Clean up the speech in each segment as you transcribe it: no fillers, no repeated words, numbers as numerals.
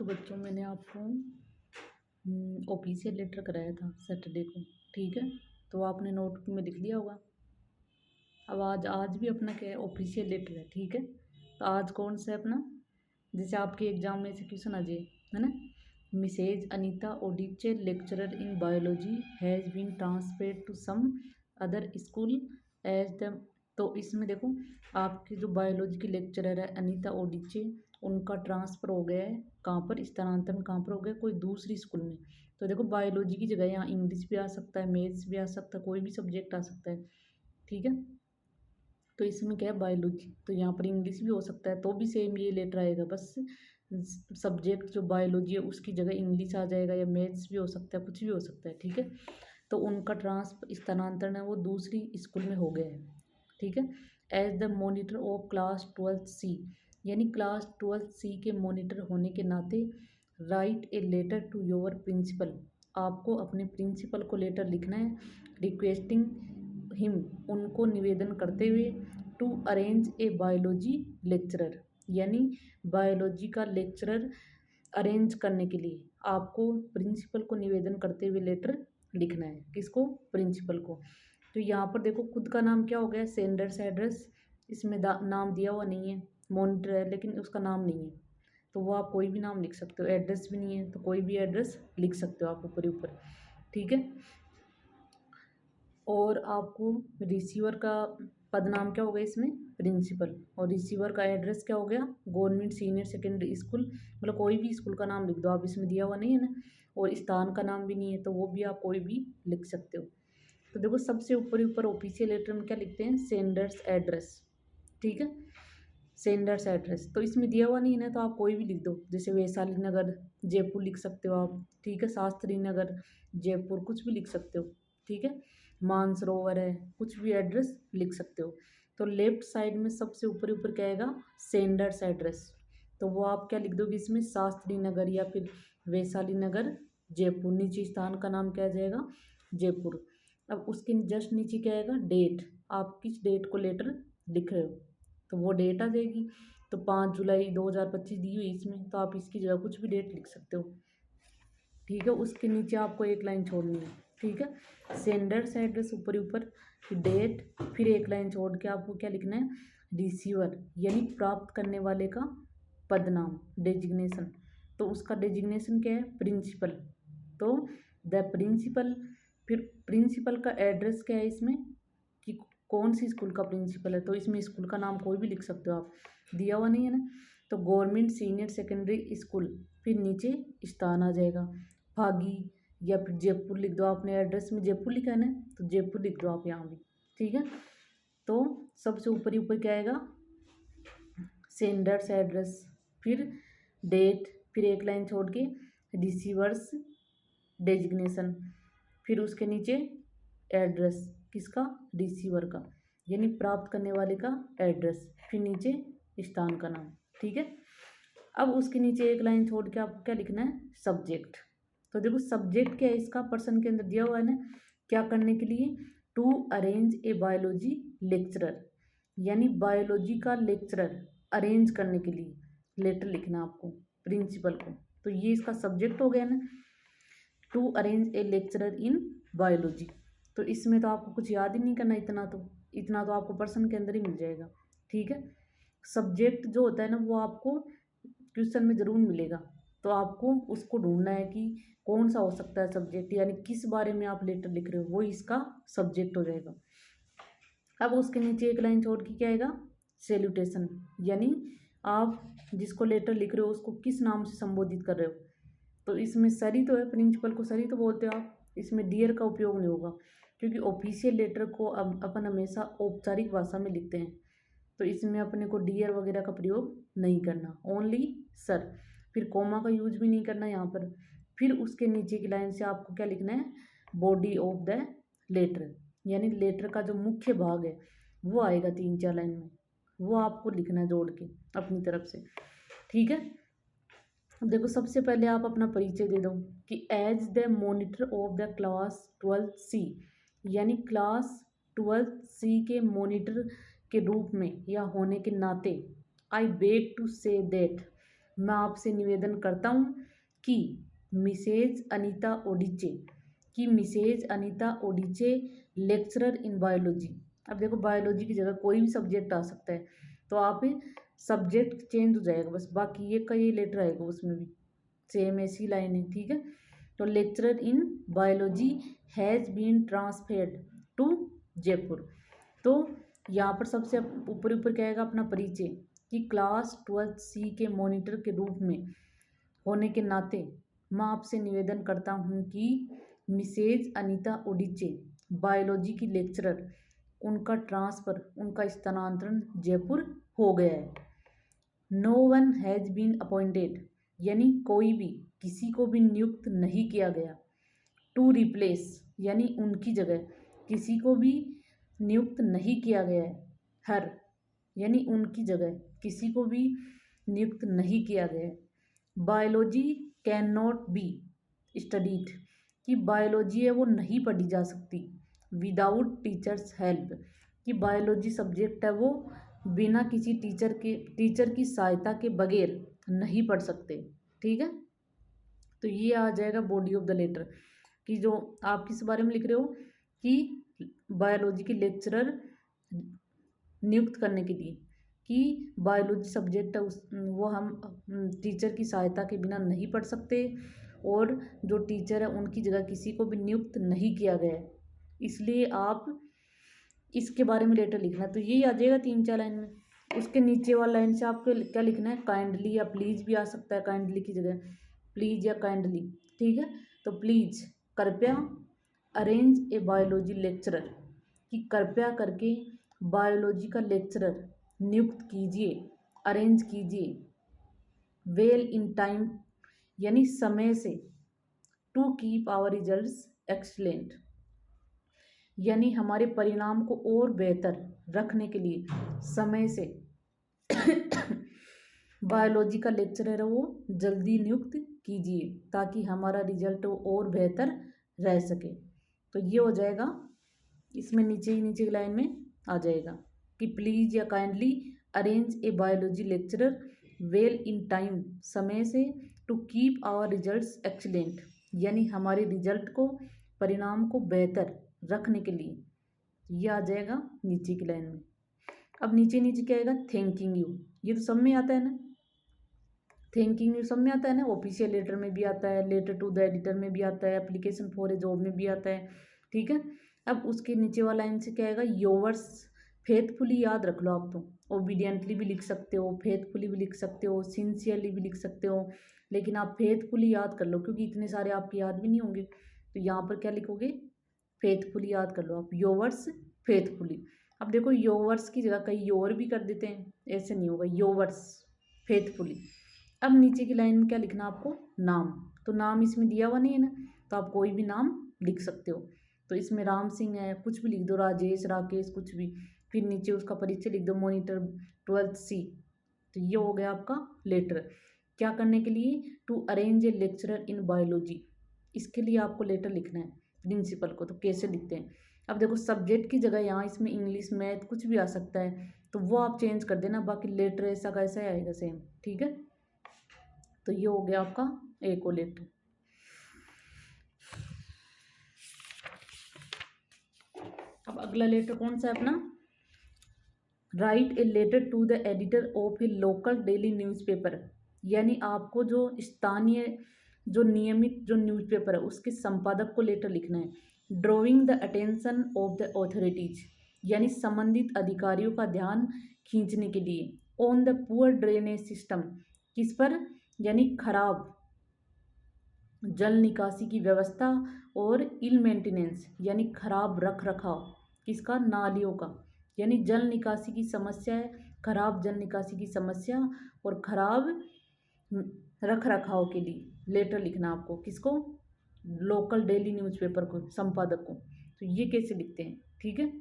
तो बच्चों मैंने आपको ऑफिशियल लेटर कराया था सैटरडे को, ठीक है। तो आपने नोट में लिख लिया होगा। अब आज भी अपना क्या है, ऑफिशियल लेटर है, ठीक है। तो आज कौन सा है अपना, जैसे आपके एग्जाम में से क्वेश्चन आ जाए, है ना। Mrs Anita Odiche lecturer in biology has been transferred to some other school as the. तो इसमें देखो, आपके जो बायोलॉजी की लेक्चरर है अनीता ओडिचे, उनका ट्रांसफ़र हो गया है कहाँ पर, स्थानांतरण कहाँ पर हो गया, कोई दूसरी स्कूल में। तो देखो बायोलॉजी की जगह यहाँ इंग्लिश भी आ सकता है, मैथ्स भी आ सकता है, कोई भी सब्जेक्ट आ सकता है, ठीक है। तो इसमें क्या है, बायोलॉजी, तो यहाँ पर इंग्लिश भी हो सकता है, तो भी सेम ये लेटर आएगा। बस सब्जेक्ट जो बायोलॉजी है उसकी जगह इंग्लिश आ जाएगा, या मैथ्स भी हो सकता है, कुछ भी हो सकता है, ठीक है। तो उनका स्थानांतरण है वो दूसरी स्कूल में हो गया है, ठीक है। As the monitor of class 12C, यानी क्लास 12C के मोनिटर होने के नाते write a letter to your principal, आपको अपने प्रिंसिपल को लेटर लिखना है, रिक्वेस्टिंग हिम, उनको निवेदन करते हुए, to arrange a biology lecturer, यानी बायोलॉजी का लेक्चरर अरेंज करने के लिए आपको प्रिंसिपल को निवेदन करते हुए लेटर लिखना है। किसको, प्रिंसिपल को। तो यहाँ पर देखो खुद का नाम क्या हो गया, सेंडर्स एड्रेस, इसमें नाम दिया हुआ नहीं है, मॉनिटर है लेकिन उसका नाम नहीं है, तो वो आप कोई भी नाम लिख सकते हो। एड्रेस भी नहीं है तो कोई भी एड्रेस लिख सकते हो आप ऊपर ऊपर, ठीक है। और आपको रिसीवर का पदनाम क्या हो गया इसमें, प्रिंसिपल, और रिसीवर का एड्रेस क्या हो गया, गवर्नमेंट सीनियर सेकेंडरी स्कूल, मतलब कोई भी स्कूल का नाम लिख दो आप, इसमें दिया हुआ नहीं है ना, और स्थान का नाम भी नहीं है तो वो भी आप कोई भी लिख सकते हो। तो देखो सबसे ऊपर ऊपर ऑफिशियल लेटर में क्या लिखते हैं, सेंडर्स एड्रेस, ठीक है, सेंडर्स एड्रेस। तो इसमें दिया हुआ नहीं है ना, तो आप कोई भी लिख दो, जैसे वैशाली नगर जयपुर लिख सकते हो आप, ठीक है, शास्त्री नगर जयपुर, कुछ भी लिख सकते हो, ठीक है। मानसरोवर है, कुछ भी एड्रेस लिख सकते हो। तो लेफ्ट साइड में सबसे ऊपर ऊपर क्या आएगा, सेंडर्स एड्रेस, तो वो आप क्या लिख दोगे इसमें, शास्त्री नगर या फिर वैशाली नगर जयपुर। नीचे स्थान का नाम क्या आ जाएगा, जयपुर। अब उसके जस्ट नीचे क्या आएगा, डेट, आप किस डेट को लेटर लिख रहे हो, तो वो डेट आ जाएगी। तो 5 जुलाई 2025 दी हुई इसमें, तो आप इसकी जगह कुछ भी डेट लिख सकते हो, ठीक है। उसके नीचे आपको एक लाइन छोड़नी है, ठीक है। सेंडर्स एड्रेस ऊपर ऊपर, डेट, फिर एक लाइन छोड़ के आपको क्या लिखना है, रिसीवर, यानी प्राप्त करने वाले का पदनाम, डेजिग्नेशन। तो उसका डेजिग्नेशन क्या है, प्रिंसिपल। तो द प्रिंसिपल, फिर प्रिंसिपल का एड्रेस क्या है इसमें, कि कौन सी स्कूल का प्रिंसिपल है, तो इसमें स्कूल का नाम कोई भी लिख सकते हो आप, दिया हुआ नहीं है ना। तो गवर्नमेंट सीनियर सेकेंडरी स्कूल, फिर नीचे स्थान आ जाएगा, भागी, या फिर जयपुर लिख दो, आपने एड्रेस में जयपुर लिखा है ना, तो जयपुर लिख दो आप यहाँ भी, ठीक है। तो सबसे ऊपर ही ऊपर क्या आएगा, सेंडर्स एड्रेस, फिर डेट, फिर एक लाइन छोड़ के रिसीवर्स डेजिग्नेशन, फिर उसके नीचे एड्रेस, किसका, रिसीवर का, यानी प्राप्त करने वाले का एड्रेस, फिर नीचे स्थान का नाम, ठीक है। अब उसके नीचे एक लाइन छोड़ के आपको क्या लिखना है, सब्जेक्ट। तो देखो सब्जेक्ट क्या है इसका, पर्सन के अंदर दिया हुआ है ना, क्या करने के लिए, to arrange a biology lecturer, यानी बायोलॉजी का लेक्चरर अरेंज करने के लिए लेटर लिखना आपको प्रिंसिपल को। तो ये इसका सब्जेक्ट हो गया ना, to arrange a lecturer in biology. तो इसमें तो आपको कुछ याद ही नहीं करना, इतना तो आपको पर्सन के अंदर ही मिल जाएगा, ठीक है। सब्जेक्ट जो होता है ना वो आपको क्वेश्चन में ज़रूर मिलेगा, तो आपको उसको ढूंढना है कि कौन सा हो सकता है सब्जेक्ट, यानी किस बारे में आप लेटर लिख रहे हो, वो इसका सब्जेक्ट हो जाएगा। अब उसके नीचे एक लाइन छोड़ के क्या आएगा, सेल्यूटेशन, यानी आप जिसको लेटर लिख रहे हो उसको किस नाम से संबोधित कर रहे हो। तो इसमें सरी तो है, प्रिंसिपल को सरी तो बोलते हो आप, इसमें डियर का उपयोग नहीं होगा, क्योंकि ऑफिशियल लेटर को अपन हमेशा औपचारिक भाषा में लिखते हैं, तो इसमें अपने को डियर वगैरह का प्रयोग नहीं करना, ओनली सर। फिर कोमा का यूज भी नहीं करना यहाँ पर। फिर उसके नीचे की लाइन से आपको क्या लिखना है, बॉडी ऑफ द लेटर, यानी लेटर का जो मुख्य भाग है वो आएगा 3-4 लाइन में, वो आपको लिखना है जोड़ के अपनी तरफ से, ठीक है। अब देखो सबसे पहले आप अपना परिचय दे दो कि as the monitor of the class 12C, यानी क्लास 12C के मॉनिटर के रूप में या होने के नाते, I beg to say that, मैं आपसे निवेदन करता हूँ कि Mrs Anita Odiche lecturer in biology. अब देखो बायोलॉजी की जगह कोई भी सब्जेक्ट आ सकता है, तो आप सब्जेक्ट चेंज हो जाएगा बस, बाकी ये का ये लेटर आएगा उसमें भी सेम ऐसी लाइन है, ठीक है। तो lecturer in biology has been transferred to Jaipur. तो यहाँ पर सबसे ऊपर ऊपर क्या आएगा अपना परिचय, कि क्लास 12 सी के मॉनिटर के रूप में होने के नाते मैं आपसे निवेदन करता हूँ कि मिसेज अनीता ओडिचे बायोलॉजी की लेक्चरर, उनका स्थानांतरण जयपुर हो गया है। No one has been appointed, यानी कोई भी किसी को भी नियुक्त नहीं किया गया। टू रिप्लेस, यानी उनकी जगह किसी को भी नियुक्त नहीं किया गया है। हर, यानी उनकी जगह किसी को भी नियुक्त नहीं किया गया है। Biology can not be studied, कि बायोलॉजी है वो नहीं पढ़ी जा सकती विदाउट टीचर्स हेल्प, कि बायोलॉजी सब्जेक्ट है वो बिना किसी टीचर की सहायता के बगैर नहीं पढ़ सकते, ठीक है। तो ये आ जाएगा बॉडी ऑफ द लेटर, कि जो आप किस बारे में लिख रहे हो कि बायोलॉजी के लेक्चरर नियुक्त करने के लिए, कि बायोलॉजी सब्जेक्ट है वो हम टीचर की सहायता के बिना नहीं पढ़ सकते, और जो टीचर है उनकी जगह किसी को भी नियुक्त नहीं किया गया है, इसलिए आप इसके बारे में लेटर लिखना है। तो यही आ जाएगा 3-4 लाइन में। उसके नीचे वाला लाइन से आपको क्या लिखना है, काइंडली या प्लीज़ भी आ सकता है, काइंडली की जगह प्लीज़ या काइंडली, ठीक है। तो प्लीज़, कृपया, अरेंज ए बायोलॉजी लेक्चरर, कि कृपया करके बायोलॉजी का लेक्चरर नियुक्त कीजिए, अरेंज कीजिए। वेल इन टाइम, यानी समय से। To keep our results excellent, यानी हमारे परिणाम को और बेहतर रखने के लिए समय से बायोलॉजी का लेक्चरर है वो जल्दी नियुक्त कीजिए, ताकि हमारा रिजल्ट और बेहतर रह सके। तो ये हो जाएगा, इसमें नीचे की लाइन में आ जाएगा कि प्लीज़ या kindly arrange a biology lecturer well in time, समय से, to keep our results excellent, यानी हमारे रिजल्ट को, परिणाम को बेहतर रखने के लिए। ये आ जाएगा नीचे की लाइन में। अब नीचे क्या आएगा, थैंकिंग यू, ये तो सब में आता है ना, थैंकिंग यू सब में आता है ना, ऑफिशियल लेटर में भी आता है, लेटर टू द एडिटर में भी आता है, एप्लीकेशन फॉर ए जॉब में भी आता है, ठीक है। अब उसके नीचे वाला लाइन से क्या आएगा, योवर्स फेथफुली, याद रख लो आप, तो ओबीडियंटली भी लिख सकते हो, फेथफुली भी लिख सकते हो, सिंसियरली भी लिख सकते हो, लेकिन आप फेथफुली याद कर लो, क्योंकि इतने सारे आपके याद भी नहीं होंगे। तो यहाँ पर क्या लिखोगे, फेथफुली याद कर लो आप, योवर्स फेथफुली। अब देखो योवर्स की जगह कई योर भी कर देते हैं, ऐसे नहीं होगा, योवर्स फेथफुली। अब नीचे की लाइन में क्या लिखना आपको, नाम, तो नाम इसमें दिया हुआ नहीं है ना, तो आप कोई भी नाम लिख सकते हो। तो इसमें राम सिंह है, कुछ भी लिख दो, राजेश, राकेश, कुछ भी। फिर नीचे उसका परिचय लिख दो, मॉनिटर 12th C। तो ये हो गया आपका लेटर। क्या करने के लिए, to arrange a lecturer in biology, इसके लिए आपको लेटर लिखना है प्रिंसिपल को। तो कैसे लिखते हैं, अब देखो सब्जेक्ट की जगह यहाँ इसमें इंग्लिश, मैथ कुछ भी आ सकता है, तो वो आप चेंज कर देना, बाकी लेटर ऐसा का ऐसा आएगा सेम, ठीक है। तो ये हो गया आपका एक और लेटर। अब अगला लेटर कौन सा है अपना, write a letter to the editor of a local daily newspaper, यानी आपको जो स्थानीय, जो नियमित जो न्यूज़पेपर है उसके संपादक को लेटर लिखना है। Drawing the attention of the authorities, यानी संबंधित अधिकारियों का ध्यान खींचने के लिए। On the poor drainage system, किस पर, यानी खराब जल निकासी की व्यवस्था, और इल मेंटेनेंस, यानी खराब रख रखाव किसका, नालियों का, यानी जल निकासी की समस्या है, खराब जल निकासी की समस्या और खराब रख रखाव के लिए लेटर लिखना आपको, किसको, लोकल डेली न्यूज़पेपर को, संपादक को। तो ये कैसे लिखते हैं, ठीक है।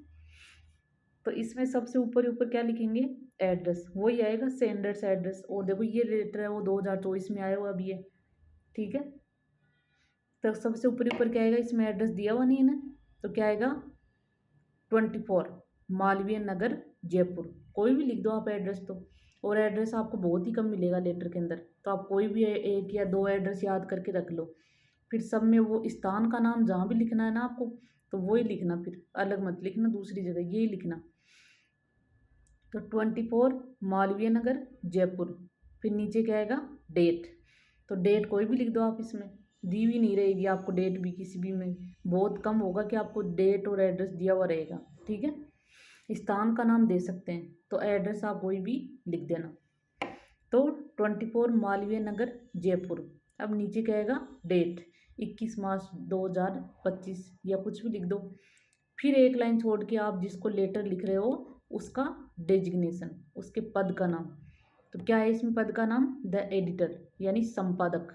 तो इसमें सबसे ऊपर क्या लिखेंगे, एड्रेस, वही आएगा सेंडर्स एड्रेस। और देखो ये लेटर है वो 2024 में आया हुआ अभी है, ठीक है। तो सबसे ऊपर क्या आएगा, इसमें एड्रेस दिया हुआ नहीं है ना, तो क्या आएगा, 24 मालवीय नगर जयपुर, कोई भी लिख दो आप एड्रेस तो। और एड्रेस आपको बहुत ही कम मिलेगा लेटर के अंदर, तो आप कोई भी एक या दो एड्रेस याद करके रख लो। फिर सब में वो स्थान का नाम जहाँ भी लिखना है ना आपको, तो वही लिखना, फिर अलग मत लिखना दूसरी जगह, यही लिखना। तो 24 मालवीय नगर जयपुर। फिर नीचे क्या आएगा, डेट। तो डेट कोई भी लिख दो आप, इसमें दी हुई नहीं रहेगी आपको डेट भी, किसी भी में बहुत कम होगा कि आपको डेट और एड्रेस दिया हुआ रहेगा। ठीक है, स्थान का नाम दे सकते हैं, तो एड्रेस आप कोई भी लिख देना। तो 24 मालवीय नगर जयपुर। अब नीचे क्या आएगा, डेट 21 मार्च 2025 या कुछ भी लिख दो। फिर एक लाइन छोड़ के आप जिसको लेटर लिख रहे हो उसका डेजिग्नेशन, उसके पद का नाम। तो क्या है इसमें पद का नाम, द एडिटर यानी संपादक।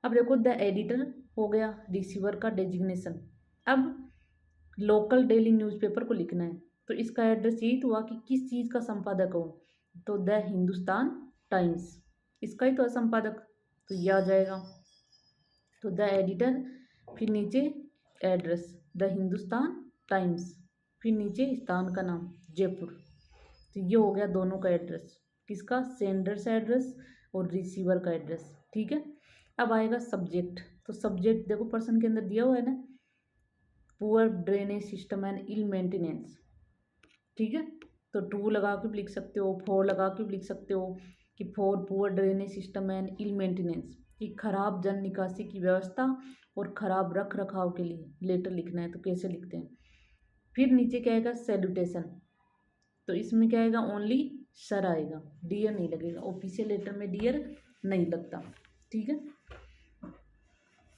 अब देखो द एडिटर हो गया, रिसीवर का डेजिग्नेशन। अब लोकल डेली न्यूज़पेपर को लिखना है, तो इसका एड्रेस यही तो हुआ कि किस चीज़ का संपादक हो, तो द हिंदुस्तान टाइम्स, इसका ही तो है संपादक, तो ये आ जाएगा। तो द एडिटर, फिर नीचे एड्रेस द हिंदुस्तान टाइम्स, फिर नीचे स्थान का नाम जयपुर। तो ये हो गया दोनों का एड्रेस, किसका, सेंडर्स एड्रेस और रिसीवर का एड्रेस। ठीक है, अब आएगा सब्जेक्ट। तो सब्जेक्ट देखो पर्सन के अंदर दिया हुआ है ना, poor drainage system and ill maintenance. ठीक है, तो 2 लगा के भी लिख सकते हो, 4 लगा के भी लिख सकते हो कि for poor drainage system and ill maintenance, कि खराब जल निकासी की व्यवस्था और खराब रख रखाव के लिए लेटर लिखना है, तो कैसे लिखते हैं। फिर नीचे क्या आएगा, सैल्यूटेशन। तो इसमें क्या आएगा, ओनली सर आएगा, डियर नहीं लगेगा, ऑफिशियल लेटर में डियर नहीं लगता। ठीक है,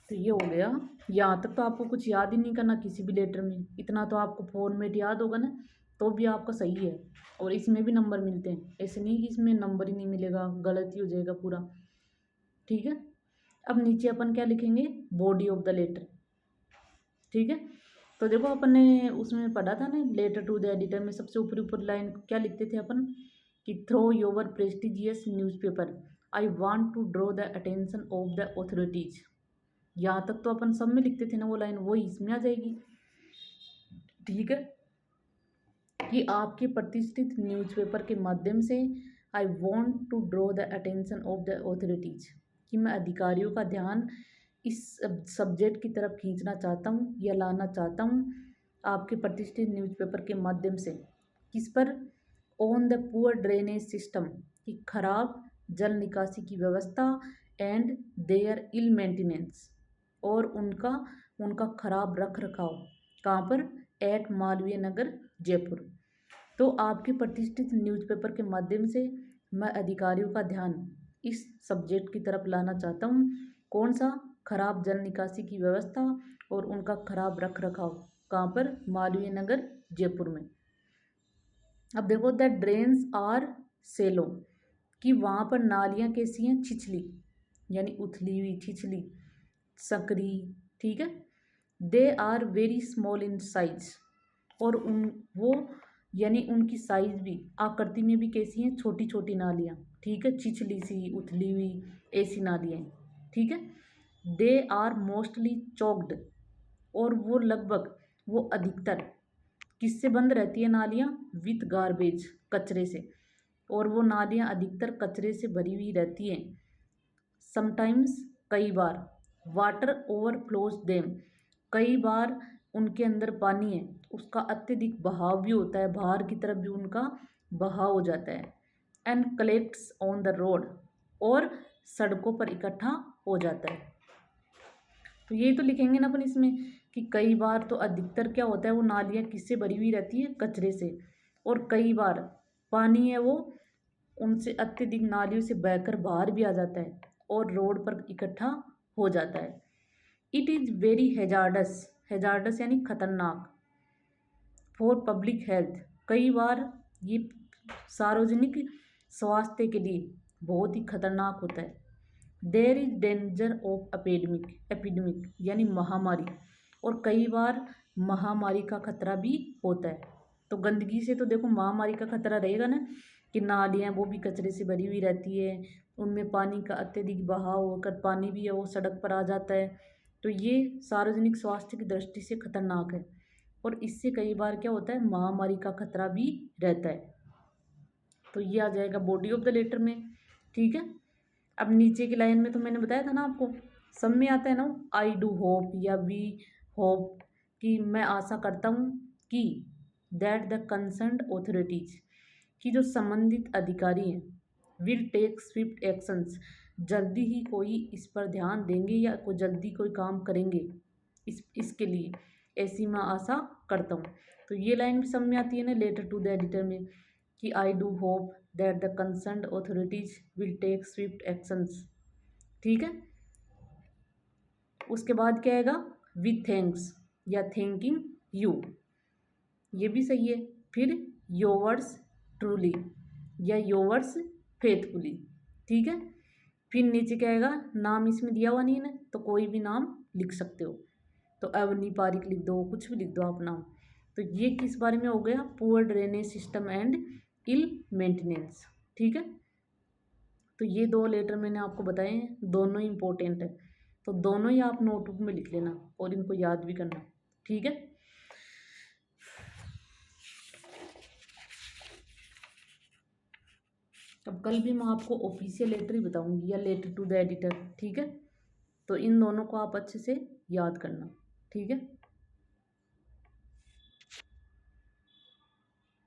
तो ये हो गया। यहाँ तक तो आपको कुछ याद ही नहीं करना किसी भी लेटर में, इतना तो आपको फॉर्मेट याद होगा ना, तो भी आपका सही है। और इसमें भी नंबर मिलते हैं, ऐसे नहीं कि इसमें नंबर ही नहीं मिलेगा, गलत ही हो जाएगा पूरा। ठीक है, अब नीचे अपन क्या लिखेंगे, बॉडी ऑफ द लेटर। ठीक है, तो देखो अपन ने उसमें पढ़ा था ना, लेटर टू द एडिटर में सबसे ऊपर ऊपर लाइन क्या लिखते थे अपन, कि through your prestigious newspaper, I want to draw the attention of the authorities. यहाँ तक तो अपन सब में लिखते थे ना वो लाइन, वही इसमें आ जाएगी। ठीक है, कि आपके प्रतिष्ठित न्यूज़पेपर के माध्यम से I want to draw the attention of the authorities, कि मैं अधिकारियों का ध्यान इस सब्जेक्ट की तरफ खींचना चाहता हूँ या लाना चाहता हूँ आपके प्रतिष्ठित न्यूज़पेपर के माध्यम से। किस पर, on the poor drainage system, कि खराब जल निकासी की व्यवस्था, एंड देयर इल मेंटेनेंस, और उनका खराब रख रखाव, कहाँ पर, एट मालवीय नगर जयपुर। तो आपके प्रतिष्ठित न्यूज़पेपर के माध्यम से मैं अधिकारियों का ध्यान इस सब्जेक्ट की तरफ लाना चाहता हूँ, कौन सा, खराब जल निकासी की व्यवस्था और उनका खराब रख रखाव, कहाँ पर, मालवीय नगर जयपुर में। अब देखो द ड्रेन्स आर सेलो, कि वहाँ पर नालियाँ कैसी हैं, छिछली यानी उथली हुई, छिछली, सकरी। ठीक है, they are very small in size, और वो यानी उनकी साइज भी, आकृति में भी कैसी हैं, छोटी छोटी नालियाँ। ठीक है, छिछली सी, उथली हुई, ऐसी नालियाँ। ठीक है, दे आर मोस्टली चौक्ड, और वो लगभग, वो अधिकतर किससे बंद रहती है नालियाँ, विथ गार्बेज, कचरे से, और वो नालियाँ अधिकतर कचरे से भरी हुई रहती हैं। समटाइम्स, कई बार, वाटर ओवरफ्लोज देम, कई बार उनके अंदर पानी है उसका अत्यधिक बहाव भी होता है, बाहर की तरफ भी उनका बहाव हो जाता है। And collects on the road, और सड़कों पर इकट्ठा हो जाता है। तो यही तो लिखेंगे ना अपन इसमें, कि कई बार, तो अधिकतर क्या होता है, वो नालियाँ किससे भरी हुई रहती है, कचरे से, और कई बार पानी है वो उनसे अत्यधिक नालियों से बहकर बाहर भी आ जाता है और रोड पर इकट्ठा हो जाता है। It is very hazards, hazards यानी खतरनाक, फॉर पब्लिक हेल्थ, कई बार ये सार्वजनिक स्वास्थ्य के लिए बहुत ही खतरनाक होता है। There is danger of epidemic, epidemic यानी महामारी, और कई बार महामारी का खतरा भी होता है। तो गंदगी से तो देखो महामारी का खतरा रहेगा ना, कि नालियाँ वो भी कचरे से भरी हुई रहती है, उनमें पानी का अत्यधिक बहाव होकर पानी भी है वो सड़क पर आ जाता है, तो ये सार्वजनिक स्वास्थ्य की दृष्टि से खतरनाक है, और इससे कई बार क्या होता है, महामारी का खतरा भी रहता है। तो ये आ जाएगा बॉडी ऑफ द लेटर में। ठीक है, अब नीचे की लाइन में तो मैंने बताया था ना आपको, सब में आता है ना, आई डू होप या वी होप, कि मैं आशा करता हूँ कि दैट द कंसर्न्ड ऑथोरिटीज, कि जो संबंधित अधिकारी हैं, विल टेक स्विफ्ट एक्शंस, जल्दी ही कोई इस पर ध्यान देंगे या कोई जल्दी कोई काम करेंगे इसके लिए, ऐसी मैं आशा करता हूँ। तो ये लाइन भी सब में आती है ना लेटर टू द एडिटर में, कि I do hope that the concerned authorities will take swift actions. ठीक है, उसके बाद क्या आएगा, विथ थैंक्स या थैंकिंग यू, ये भी सही है। फिर योवर्स ट्रूली या योवर्स फेथफुली। ठीक है, फिर नीचे क्या आएगा, नाम इसमें दिया हुआ नहीं है ना, तो कोई भी नाम लिख सकते हो, तो अवनी पारिक लिख दो, कुछ भी लिख दो आप नाम। तो ये किस बारे में हो गया, poor drainage system and ill maintenance. ठीक है, तो ये 2 लेटर मैंने आपको बताए हैं, दोनों ही इंपॉर्टेंट है, तो दोनों ही आप नोटबुक में लिख लेना और इनको याद भी करना। ठीक है, अब कल भी मैं आपको ऑफिशियल लेटर ही बताऊंगी या लेटर टू द एडिटर। ठीक है, तो इन दोनों को आप अच्छे से याद करना। ठीक है।